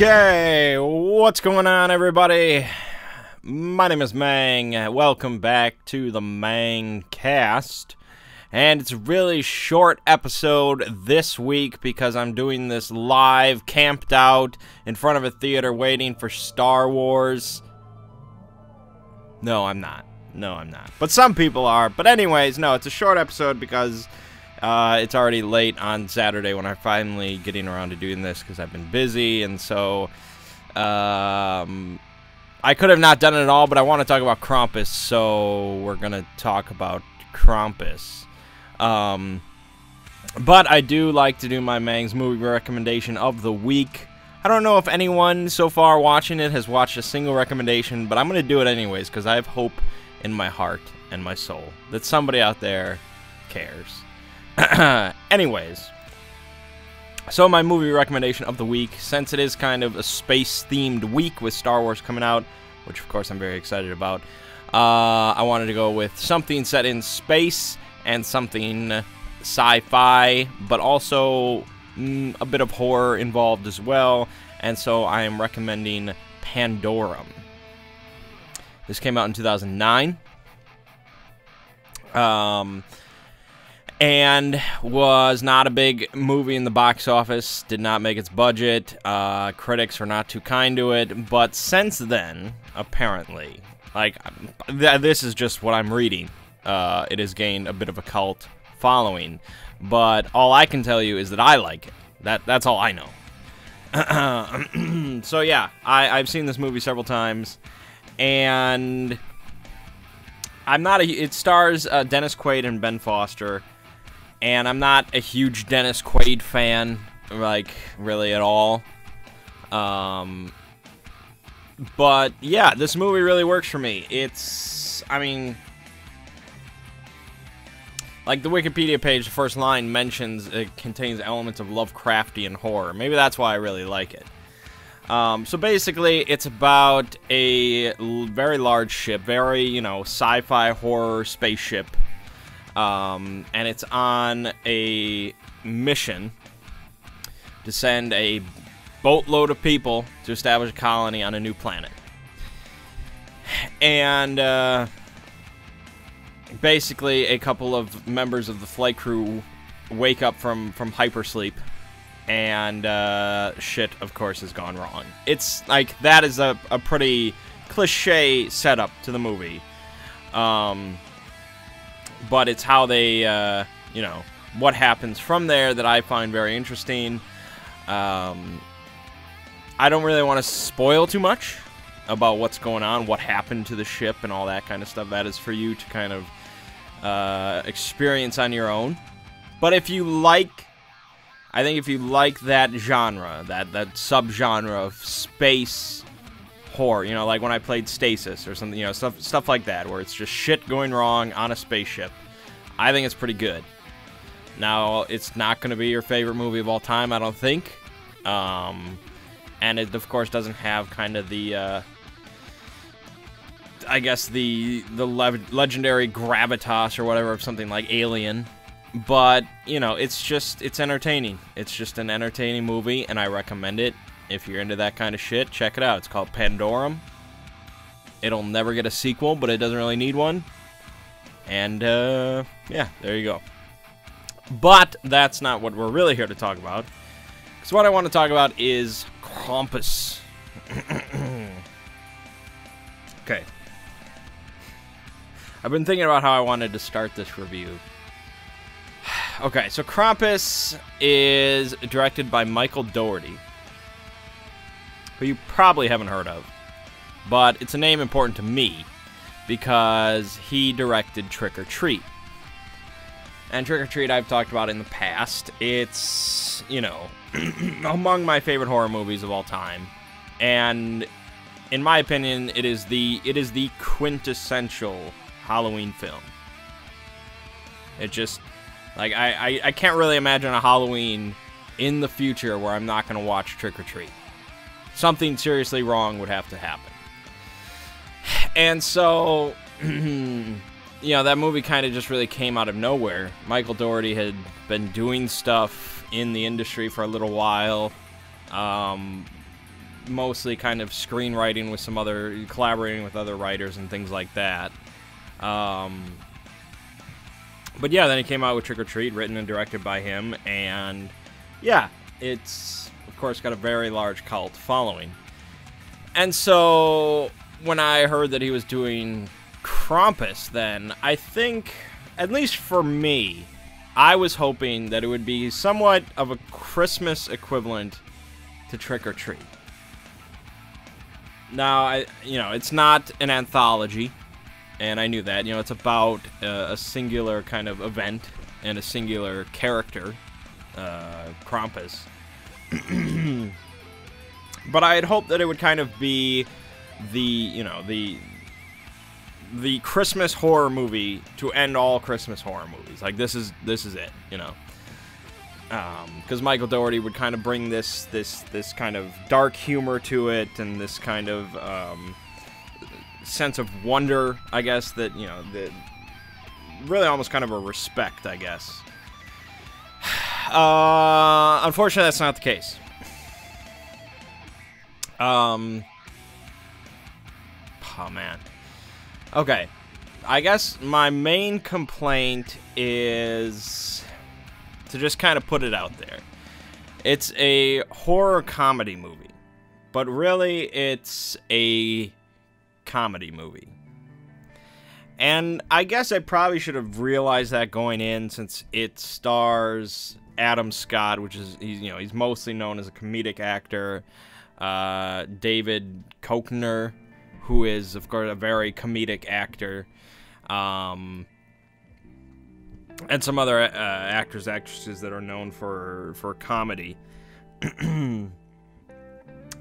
Okay, what's going on, everybody? My name is Mang. Welcome back to the Manggcast. And it's a really short episode this week because I'm doing this live, camped out in front of a theater waiting for Star Wars. No, I'm not. But some people are. But anyways, no, it's a short episode because it's already late on Saturday when I'm finally getting around to doing this because I've been busy, and so I could have not done it at all, but I want to talk about Krampus, so we're going to talk about Krampus. But I do like to do my Mang's movie recommendation of the week. I don't know if anyone so far watching it has watched a single recommendation, but I'm going to do it anyways because I have hope in my heart and my soul that somebody out there cares. Anyways, so my movie recommendation of the week, since it is kind of a space-themed week with Star Wars coming out, which of course I'm very excited about, I wanted to go with something set in space and something sci-fi, but also a bit of horror involved as well, and so I am recommending Pandorum. This came out in 2009. And was not a big movie in the box office, did not make its budget, critics were not too kind to it, but since then, apparently, like, this is just what I'm reading, it has gained a bit of a cult following, but all I can tell you is that I like it. That's all I know. So yeah, I've seen this movie several times, and I'm not it stars Dennis Quaid and Ben Foster, and I'm not a huge Dennis Quaid fan, like, really at all. But, yeah, this movie really works for me. It's, I mean, like, the Wikipedia page, the first line mentions it contains elements of Lovecraftian horror. Maybe that's why I really like it. So basically, it's about a very large ship, very, you know, sci-fi horror spaceship. And it's on a mission to send a boatload of people to establish a colony on a new planet. And basically, a couple of members of the flight crew wake up from hypersleep, and shit, of course, has gone wrong. It's like, that is a pretty cliche setup to the movie. But it's how they, you know, what happens from there that I find very interesting. I don't really want to spoil too much about what's going on, what happened to the ship, and all that kind of stuff. That is for you to kind of experience on your own. But if you like, I think if you like that genre, that subgenre of space horror, you know, like when I played Stasis or something, you know, stuff like that, where it's just shit going wrong on a spaceship, I think it's pretty good. Now, it's not going to be your favorite movie of all time, I don't think. And it, of course, doesn't have kind of the, I guess, the legendary gravitas or whatever of something like Alien. But, you know, it's entertaining. It's just an entertaining movie, and I recommend it. If you're into that kind of shit, check it out. It's called Pandorum. It'll never get a sequel, but it doesn't really need one. And, yeah, there you go. But that's not what we're really here to talk about. Because what I want to talk about is Krampus. Okay. I've been thinking about how I wanted to start this review. Okay, so Krampus is directed by Michael Dougherty, who you probably haven't heard of, but it's a name important to me because he directed Trick or Treat. And Trick or Treat I've talked about in the past. It's, you know, among my favorite horror movies of all time, and in my opinion, it is the quintessential Halloween film. It just, like, I can't really imagine a Halloween in the future where I'm not going to watch Trick or Treat. Something seriously wrong would have to happen. And so, you know, that movie kind of just really came out of nowhere. Michael Dougherty had been doing stuff in the industry for a little while. mostly kind of screenwriting with collaborating with other writers and things like that. But yeah, then he came out with Trick or Treat, written and directed by him, and yeah, it's, of course, got a very large cult following. And so, when I heard that he was doing Krampus, then, I think, at least for me, I was hoping that it would be somewhat of a Christmas equivalent to Trick or Treat. Now, it's not an anthology, and I knew that. It's about a singular kind of event and a singular character, Krampus. But I had hoped that it would kind of be the Christmas horror movie to end all Christmas horror movies. Like, this is it, because Michael Dougherty would kind of bring this kind of dark humor to it, and this kind of sense of wonder, I guess, that really almost kind of a respect, I guess. Unfortunately, that's not the case. Oh man. Okay. I guess my main complaint is to just kind of put it out there. It's a horror comedy movie, but really it's a comedy movie. And I guess I probably should have realized that going in, since it stars Adam Scott, which is, he's mostly known as a comedic actor. David Koechner, who is, of course, a very comedic actor. And some other actors, actresses that are known for comedy.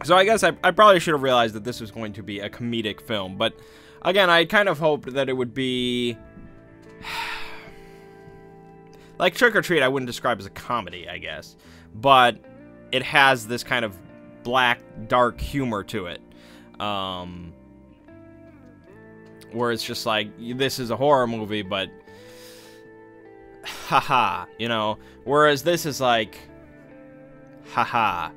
So I guess I probably should have realized that this was going to be a comedic film. But, again, I kind of hoped that it would be... like Trick or Treat, I wouldn't describe as a comedy, I guess. But it has this kind of black, dark humor to it. Where it's just like, this is a horror movie, but... haha, whereas this is like, haha.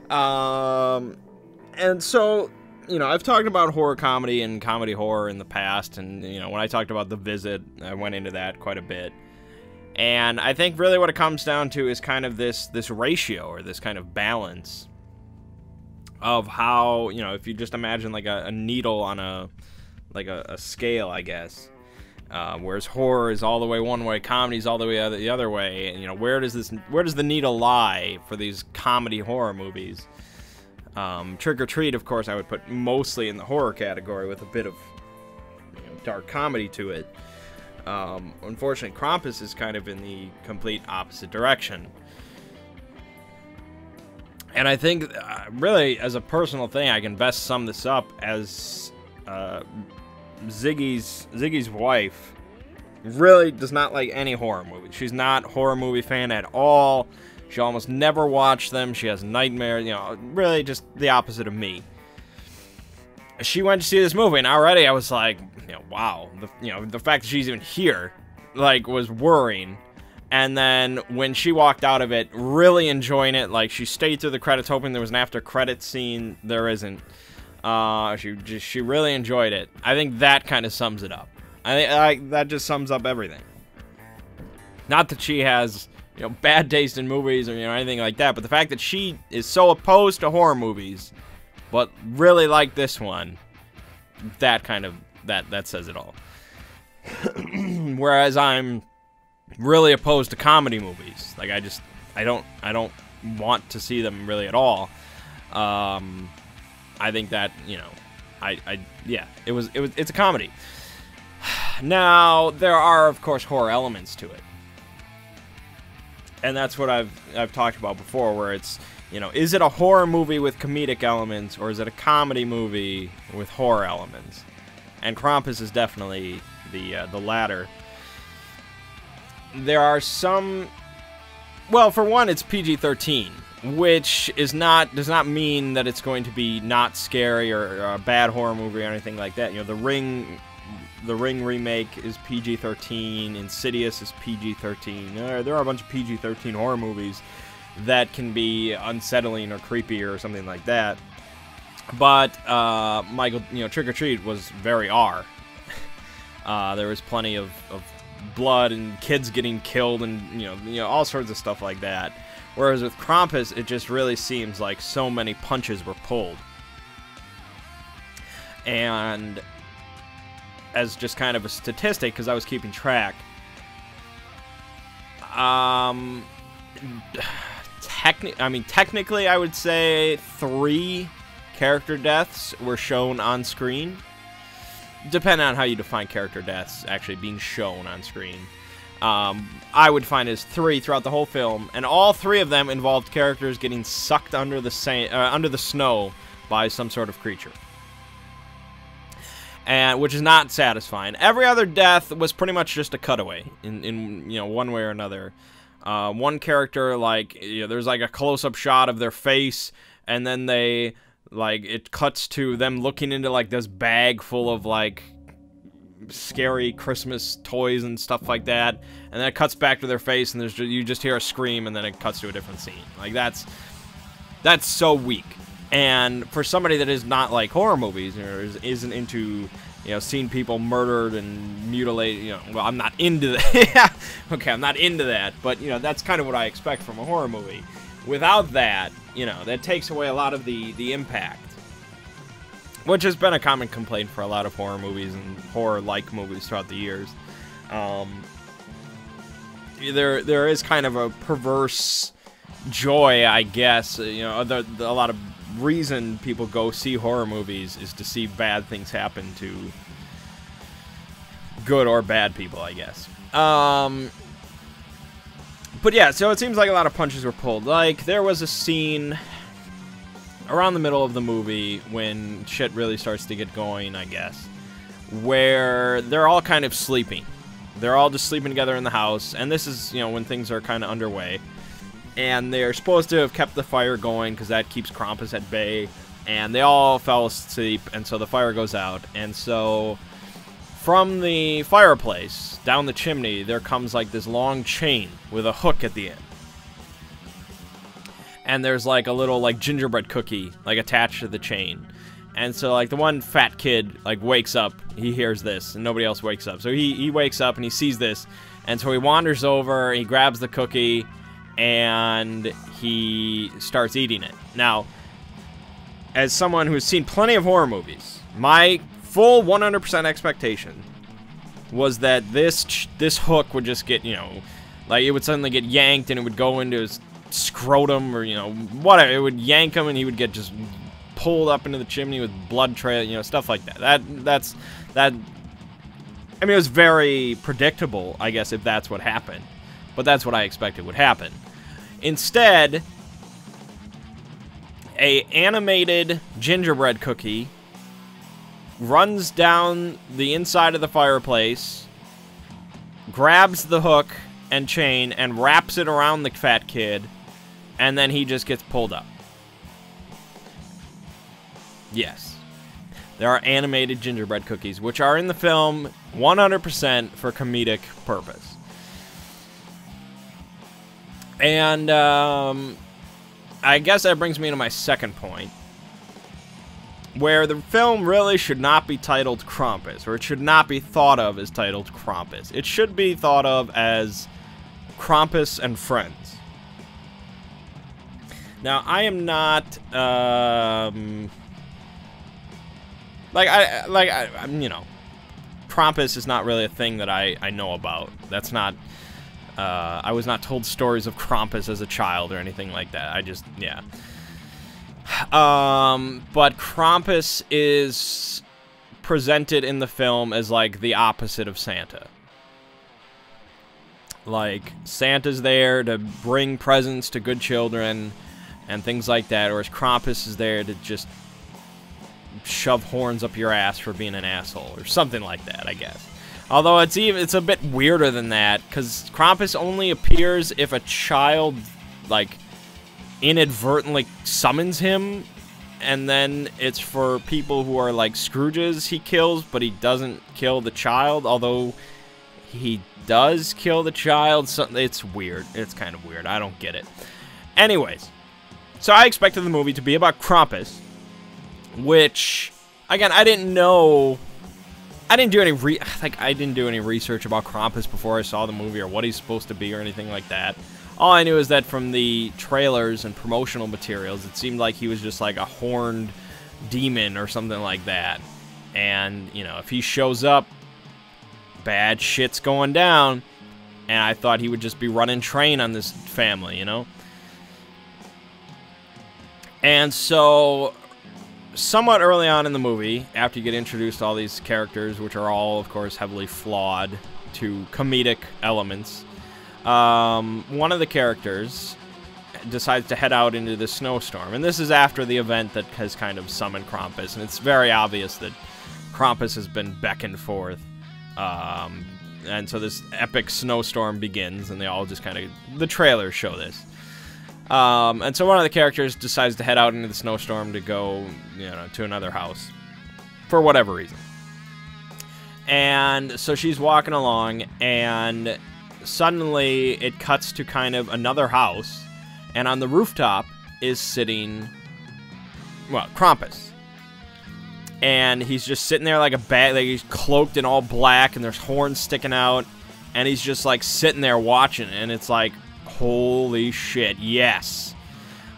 And so, I've talked about horror comedy and comedy horror in the past, and, when I talked about The Visit, I went into that quite a bit. And I think really what it comes down to is kind of this ratio, or this kind of balance of how, if you just imagine like a needle on a scale, I guess. Whereas horror is all the way one way, comedy is all the way the other way. And, where does the needle lie for these comedy horror movies? Trick or Treat, of course, I would put mostly in the horror category with a bit of dark comedy to it. Unfortunately, Krampus is kind of in the complete opposite direction. And I think, really, as a personal thing, I can best sum this up as Ziggy's wife really does not like any horror movies. She's not a horror movie fan at all. She almost never watched them. She has nightmares, really just the opposite of me. She went to see this movie, and already I was like, wow. The fact that she's even here, like, was worrying. And then when she walked out of it, really enjoying it, like, she stayed through the credits hoping there was an after-credits scene. There isn't. She really enjoyed it. I think that kind of sums it up. That just sums up everything. Not that she has, bad taste in movies or, anything like that, but the fact that she is so opposed to horror movies, but really like this one, that kind of, that says it all. Whereas I'm really opposed to comedy movies. Like, I don't want to see them really at all. I think that, yeah, it's a comedy. Now, there are, of course, horror elements to it. And that's what I've talked about before, where it's, is it a horror movie with comedic elements, or is it a comedy movie with horror elements? And Krampus is definitely the latter. There are some... Well, for one, it's PG-13, which does not mean that it's going to be not scary or a bad horror movie or anything like that. The Ring remake is PG-13. Insidious is PG-13. There are a bunch of PG-13 horror movies. that can be unsettling or creepy or something like that. But Michael, Trick or Treat was very R. There was plenty of blood and kids getting killed and all sorts of stuff like that. Whereas with Krampus, it just really seems like so many punches were pulled. And as just kind of a statistic, because I was keeping track, technically I would say 3 character deaths were shown on screen. Depending on how you define character deaths actually being shown on screen. I would find as 3 throughout the whole film, and all 3 of them involved characters getting sucked under the snow by some sort of creature, and which is not satisfying. Every other death was pretty much just a cutaway in one way or another. One character, there's like a close-up shot of their face, and then it cuts to them looking into like this bag full of like scary Christmas toys and stuff like that, and then it cuts back to their face, and you just hear a scream, and then it cuts to a different scene. Like that's so weak. And for somebody that is not like horror movies or isn't into seeing people murdered and mutilated, well, I'm not into that. Okay, I'm not into that, but that's kind of what I expect from a horror movie. Without that, that takes away a lot of the impact, which has been a common complaint for a lot of horror movies and horror-like movies throughout the years. There is kind of a perverse joy, I guess. A lot of reason people go see horror movies is to see bad things happen to good or bad people, I guess. But yeah, so it seems like a lot of punches were pulled. Like, there was a scene around the middle of the movie when shit really starts to get going, I guess, where they're all kind of sleeping. They're all just sleeping together in the house, and this is, when things are kind of underway. And they're supposed to have kept the fire going because that keeps Krampus at bay, and they all fell asleep, and so the fire goes out. And so from the fireplace down the chimney, there comes like this long chain with a hook at the end. And there's like a little like gingerbread cookie like attached to the chain. And so like the one fat kid like wakes up, he hears this, and nobody else wakes up. So he wakes up and he sees this, and so he wanders over, he grabs the cookie, and he starts eating it. Now, as someone who's seen plenty of horror movies, my full 100% expectation was that this hook would just get, like it would suddenly get yanked and it would go into his scrotum or, whatever. It would yank him and he would get just pulled up into the chimney with blood trail, stuff like that. I mean, it was very predictable, I guess, if that's what happened. But that's what I expected would happen. Instead, a animated gingerbread cookie runs down the inside of the fireplace, grabs the hook and chain, and wraps it around the fat kid, and then he just gets pulled up. Yes. There are animated gingerbread cookies, which are in the film 100% for comedic purpose. And, I guess that brings me to my second point, where the film really should not be titled Krampus, or it should not be thought of as titled Krampus. It should be thought of as Krampus and Friends. Now, I am not, Krampus is not really a thing that I know about. That's not, I was not told stories of Krampus as a child or anything like that. Yeah. But Krampus is presented in the film as, like, the opposite of Santa. Like, Santa's there to bring presents to good children and things like that, whereas Krampus is there to just shove horns up your ass for being an asshole, or something like that, I guess. Although it's a bit weirder than that, because Krampus only appears if a child, like, inadvertently summons him, and then it's for people who are like Scrooges he kills, but he doesn't kill the child, although he does kill the child. So it's weird. It's kind of weird. I don't get it. Anyways, so I expected the movie to be about Krampus, which, again, I didn't know. I didn't do any research about Krampus before I saw the movie or what he's supposed to be or anything like that. All I knew is that from the trailers and promotional materials, it seemed like he was just like a horned demon or something like that. And, you know, if he shows up, bad shit's going down. And I thought he would just be running train on this family, you know? And so, somewhat early on in the movie, after you get introduced to all these characters, which are all, of course, heavily flawed to comedic elements, one of the characters decides to head out into the snowstorm. And this is after the event that has kind of summoned Krampus, and it's very obvious that Krampus has been beckoned forth. And so this epic snowstorm begins, and they all just kind of... The trailers show this. And so one of the characters decides to head out into the snowstorm to go, you know, to another house. For whatever reason. And so she's walking along, and suddenly it cuts to kind of another house. And on the rooftop is sitting, well, Krampus. And he's just sitting there like a bat, like he's cloaked in all black, and there's horns sticking out. And he's just like sitting there watching, and it's like, holy shit, yes.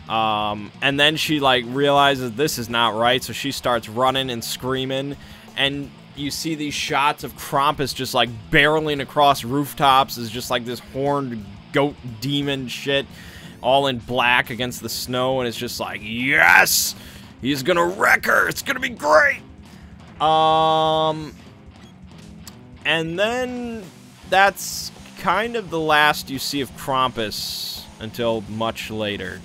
And then she like realizes this is not right, so she starts running and screaming, and you see these shots of Krampus just like barreling across rooftops as just like this horned goat demon shit, all in black against the snow, and it's just like, yes, he's gonna wreck her, it's gonna be great. And then that's kind of the last you see of Krampus until much later,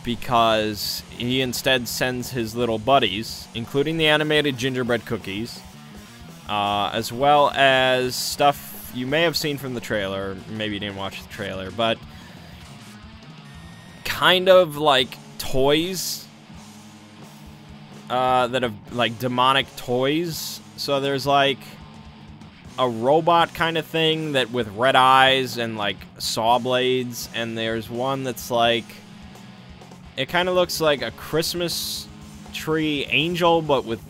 because he instead sends his little buddies, including the animated gingerbread cookies, as well as stuff you may have seen from the trailer, maybe you didn't watch the trailer, but kind of like toys that have like demonic toys. So there's like a robot kind of thing that with red eyes and like saw blades, and there's one that's like, it kind of looks like a Christmas tree angel, but with,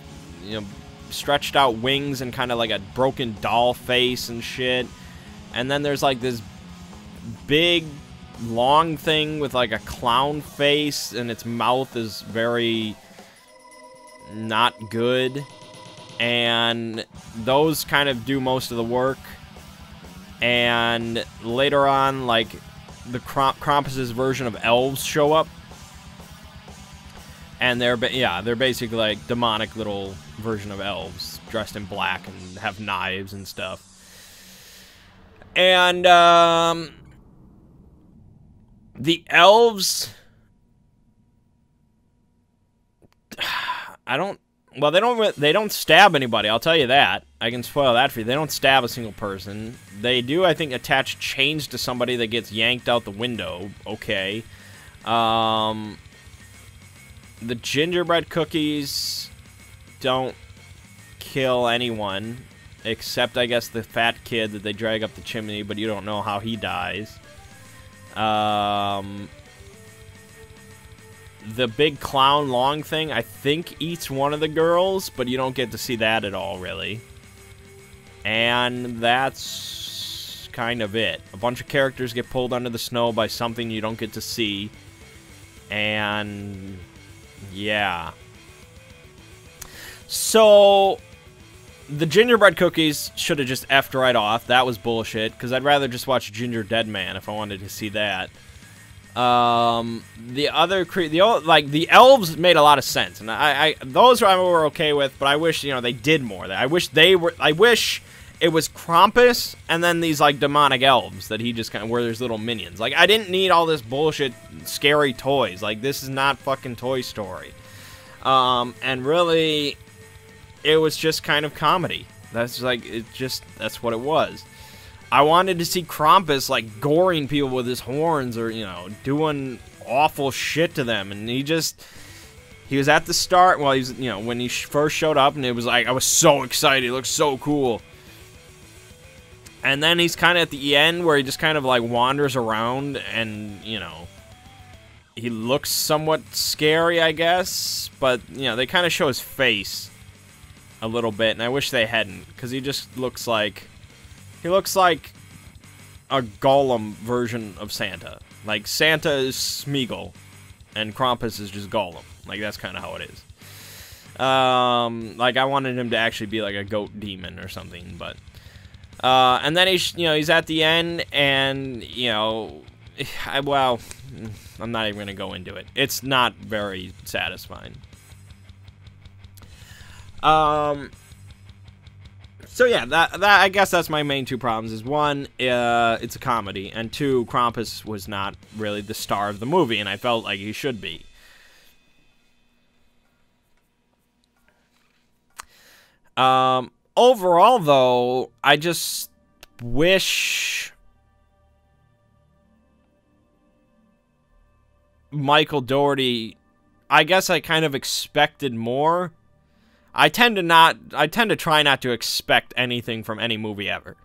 you know, stretched out wings and kind of like a broken doll face and shit. And then there's like this big long thing with like a clown face, and its mouth is very not good. And those kind of do most of the work. And later on, like, the Krampus's version of elves show up. And they're basically like demonic little version of elves, dressed in black and have knives and stuff. And the elves, well, they don't stab anybody, I'll tell you that. I can spoil that for you. They don't stab a single person. They do, I think, attach chains to somebody that gets yanked out the window. Okay. The gingerbread cookies don't kill anyone, except, I guess, the fat kid that they drag up the chimney, but you don't know how he dies. The big clown long thing, I think, eats one of the girls, but you don't get to see that at all, really. And that's kind of it. A bunch of characters get pulled under the snow by something you don't get to see. And yeah. So the gingerbread cookies should have just effed right off. That was bullshit, because I'd rather just watch Ginger Dead Man if I wanted to see that. The elves made a lot of sense, and those I were okay with, but I wish, you know, they did more. I wish it was Krampus and then these like demonic elves that he just kind of, where there's little minions. Like, I didn't need all this bullshit scary toys. Like, this is not fucking Toy Story. And really, it was just kind of comedy. That's like, that's what it was. I wanted to see Krampus, like, goring people with his horns or, you know, doing awful shit to them. And he was at the start, well, he's, you know, when he first showed up, and it was like, I was so excited. It looked so cool. And then he's kind of at the end where he just kind of like wanders around and, you know, he looks somewhat scary, I guess. But, you know, they kind of show his face a little bit, and I wish they hadn't, because he just looks like... He looks like a Gollum version of Santa. Like, Santa is Smeagol, and Krampus is just Gollum. Like, that's kind of how it is. Like, I wanted him to actually be like a goat demon or something, but... and then he's at the end, and, you know... well, I'm not even going to go into it. It's not very satisfying. So yeah, that I guess that's my main two problems. Is one, it's a comedy, and two, Krampus was not really the star of the movie, and I felt like he should be. Overall, though, I just wish Michael Dougherty, I guess I kind of expected more. I tend to try not to expect anything from any movie ever.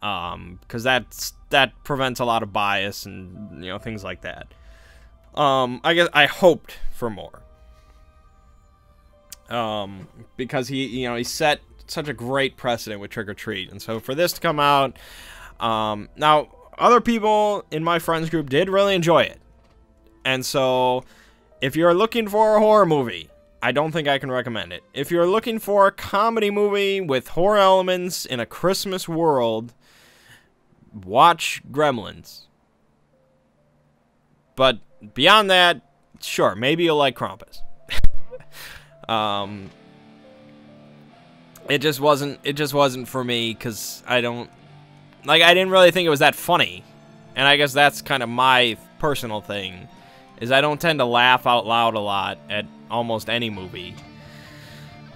Because that prevents a lot of bias and, you know, things like that. I guess I hoped for more. Because he set such a great precedent with Trick or Treat. And so for this to come out, now, other people in my friends group did really enjoy it. And so, if you're looking for a horror movie, I don't think I can recommend it. If you're looking for a comedy movie with horror elements in a Christmas world, watch Gremlins. But beyond that, sure, maybe you'll like Krampus. It just wasn't for me, because I didn't really think it was that funny. And I guess that's kind of my personal thing, is I don't tend to laugh out loud a lot at almost any movie.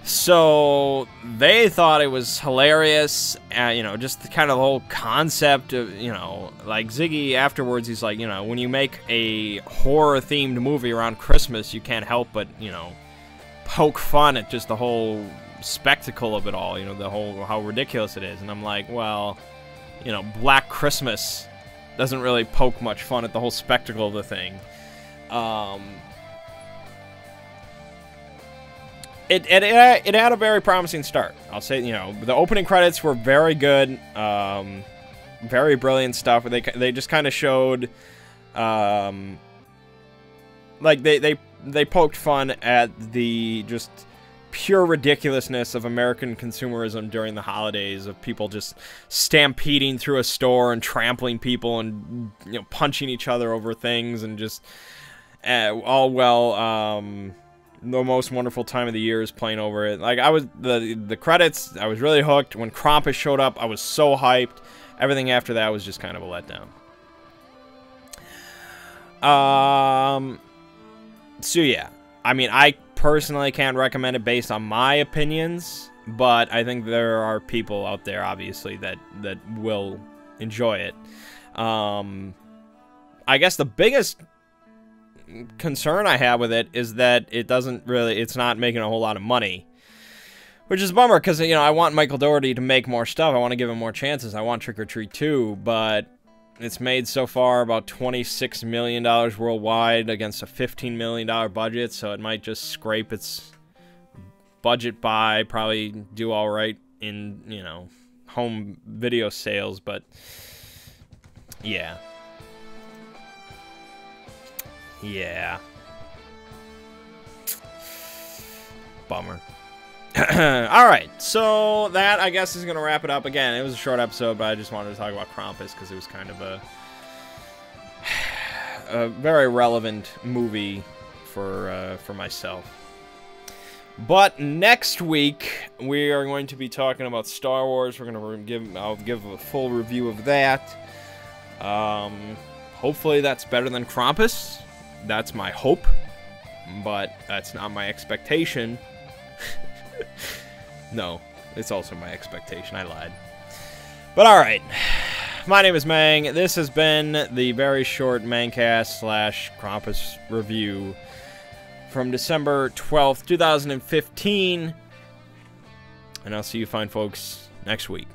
So they thought it was hilarious, you know, just kind of the whole concept of, you know, like Ziggy afterwards, he's like, you know, when you make a horror-themed movie around Christmas, you can't help but, you know, poke fun at just the whole spectacle of it all, you know, the whole, how ridiculous it is. And I'm like, well, you know, Black Christmas doesn't really poke much fun at the whole spectacle of the thing. It had a very promising start. I'll say, you know, the opening credits were very good, very brilliant stuff. They just kind of showed, like they poked fun at the just pure ridiculousness of American consumerism during the holidays, of people just stampeding through a store and trampling people and, you know, punching each other over things, and just all well. The most wonderful time of the year is playing over it. Like, the credits, I was really hooked. When Krampus showed up, I was so hyped. Everything after that was just kind of a letdown. So yeah, I mean, I personally can't recommend it based on my opinions, but I think there are people out there, obviously, that will enjoy it. I guess the biggest concern I have with it is that it's not making a whole lot of money, which is a bummer, because, you know, I want Michael Dougherty to make more stuff. I want to give him more chances. I want Trick or Treat 2, but it's made so far about $26 million worldwide against a $15 million budget, so it might just scrape its budget by, probably do all right in, you know, home video sales, but yeah. Yeah. Bummer. Alright, so that, I guess, is going to wrap it up. Again, it was a short episode, but I just wanted to talk about Krampus, because it was kind of a very relevant movie for myself. But next week, we are going to be talking about Star Wars. We're going to I'll give a full review of that. Hopefully that's better than Krampus. That's my hope, but that's not my expectation. No, it's also my expectation. I lied. But alright, my name is Mang. This has been the very short Manggcast / Krampus review from December 12th, 2015. And I'll see you fine folks next week.